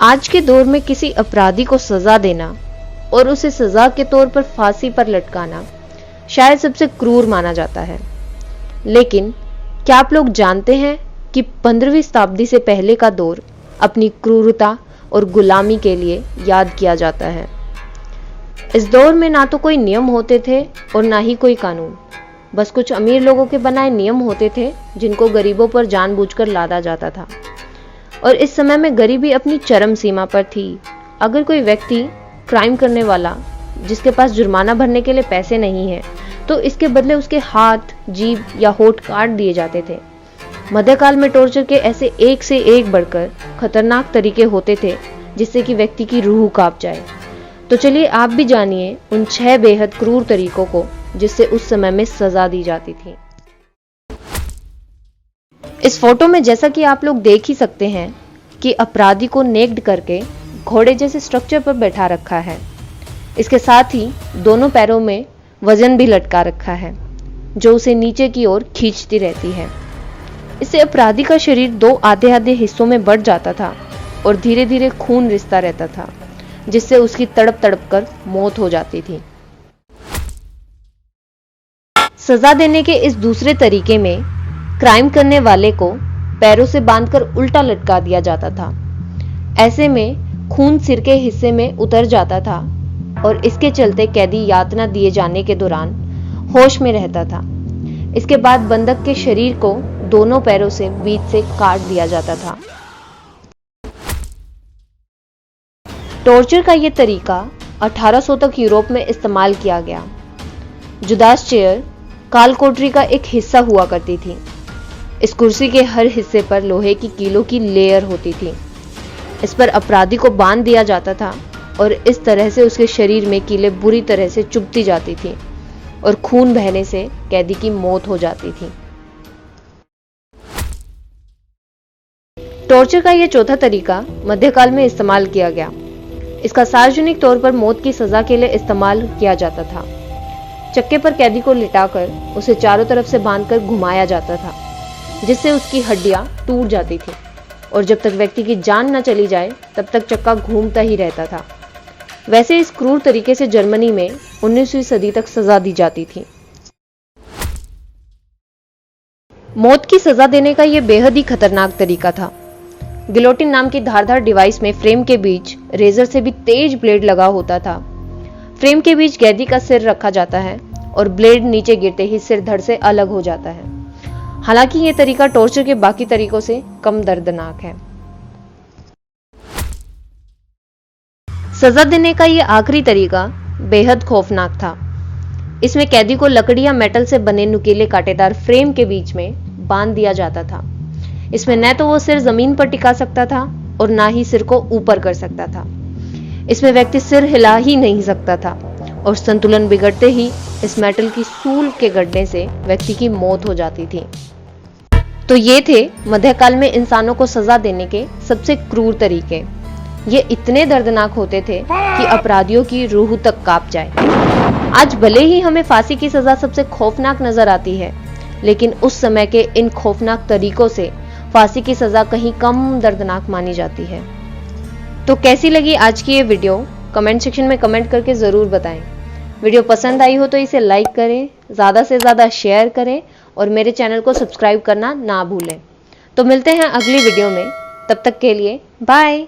आज के दौर में किसी अपराधी को सजा देना और उसे सजा के तौर पर फांसी पर लटकाना शायद सबसे क्रूर माना जाता है। लेकिन क्या आप लोग जानते हैं कि 15वीं शताब्दी से पहले का दौर अपनी क्रूरता और गुलामी के लिए याद किया जाता है। इस दौर में ना तो कोई नियम होते थे और ना ही कोई कानून, बस कुछ अमीर लोगों के बनाए नियम होते थे जिनको गरीबों पर जानबूझकर लादा जाता था। और इस समय में गरीबी अपनी चरम सीमा पर थी। अगर कोई व्यक्ति क्राइम करने वाला जिसके पास जुर्माना भरने के लिए पैसे नहीं है तो इसके बदले उसके हाथ, जीभ या होठ काट दिए जाते थे। मध्यकाल में टॉर्चर के ऐसे एक से एक बढ़कर खतरनाक तरीके होते थे जिससे कि व्यक्ति की रूह कांप जाए। तो चलिए आप भी जानिए उन 6 बेहद क्रूर तरीकों को जिससे उस समय में सजा दी जाती थी। इस फोटो में जैसा कि आप लोग देख ही सकते हैं कि अपराधी को नेक्ड करके घोड़े जैसे स्ट्रक्चर पर बैठा रखा है। इसके साथ ही दोनों पैरों में वजन भी लटका रखा है जो उसे नीचे की ओर खींचती रहती है। इससे अपराधी का शरीर 2 आधे आधे हिस्सों में बढ़ जाता था और धीरे धीरे खून रिसता रहता था जिससे उसकी तड़प तड़प कर मौत हो जाती थी। सजा देने के इस दूसरे तरीके में क्राइम करने वाले को पैरों से बांधकर उल्टा लटका दिया जाता था। ऐसे में खून सिर के हिस्से में उतर जाता था और इसके चलते कैदी यातना दिए जाने के दौरान होश में रहता था। इसके बाद बंधक के शरीर को दोनों पैरों से बीच से काट दिया जाता था। टॉर्चर का यह तरीका 1800 तक यूरोप में इस्तेमाल किया गया। जुदास चेयर काल कोठरी का एक हिस्सा हुआ करती थी। इस कुर्सी के हर हिस्से पर लोहे की कीलों की लेयर होती थी। इस पर अपराधी को बांध दिया जाता था और इस तरह से उसके शरीर में कीलें बुरी तरह से चुभती जाती थी और खून बहने से कैदी की मौत हो जाती थी। टॉर्चर का यह चौथा तरीका मध्यकाल में इस्तेमाल किया गया। इसका सार्वजनिक तौर पर मौत की सजा के लिए इस्तेमाल किया जाता था। चक्के पर कैदी को लिटाकर उसे चारों तरफ से बांधकर घुमाया जाता था जिससे उसकी हड्डियां टूट जाती थी और जब तक व्यक्ति की जान न चली जाए तब तक चक्का घूमता ही रहता था। वैसे इस क्रूर तरीके से जर्मनी में 19वीं सदी तक सजा दी जाती थी। मौत की सजा देने का यह बेहद ही खतरनाक तरीका था। गिलोटिन नाम की धारदार डिवाइस में फ्रेम के बीच रेजर से भी तेज ब्लेड लगा होता था। फ्रेम के बीच कैदी का सिर रखा जाता है और ब्लेड नीचे गिरते ही सिर धड़ से अलग हो जाता है। हालांकि यह तरीका टॉर्चर के बाकी तरीकों से कम दर्दनाक है। सजा देने का यह आखिरी तरीका बेहद खौफनाक था। इसमें कैदी को लकड़ी या मेटल से बने नुकीले कांटेदार फ्रेम के बीच में बांध दिया जाता था। इसमें न तो वो सिर जमीन पर टिका सकता था और ना ही सिर को ऊपर कर सकता था। इसमें व्यक्ति सिर हिला ही नहीं सकता था और संतुलन बिगड़ते ही इस मेटल की सूल के गड्ढे से व्यक्ति की मौत हो जाती थी। तो ये थे मध्यकाल में इंसानों को सजा देने के सबसे क्रूर तरीके। ये इतने दर्दनाक होते थे कि अपराधियों की रूह तक कांप जाए। आज भले ही हमें फांसी की सजा सबसे खौफनाक नजर आती है, लेकिन उस समय के इन खौफनाक तरीकों से फांसी की सजा कहीं कम दर्दनाक मानी जाती है। तो कैसी लगी आज की ये वीडियो कमेंट सेक्शन में कमेंट करके जरूर बताएं। वीडियो पसंद आई हो तो इसे लाइक करें, ज़्यादा से ज़्यादा शेयर करें और मेरे चैनल को सब्सक्राइब करना ना भूलें। तो मिलते हैं अगली वीडियो में, तब तक के लिए बाय।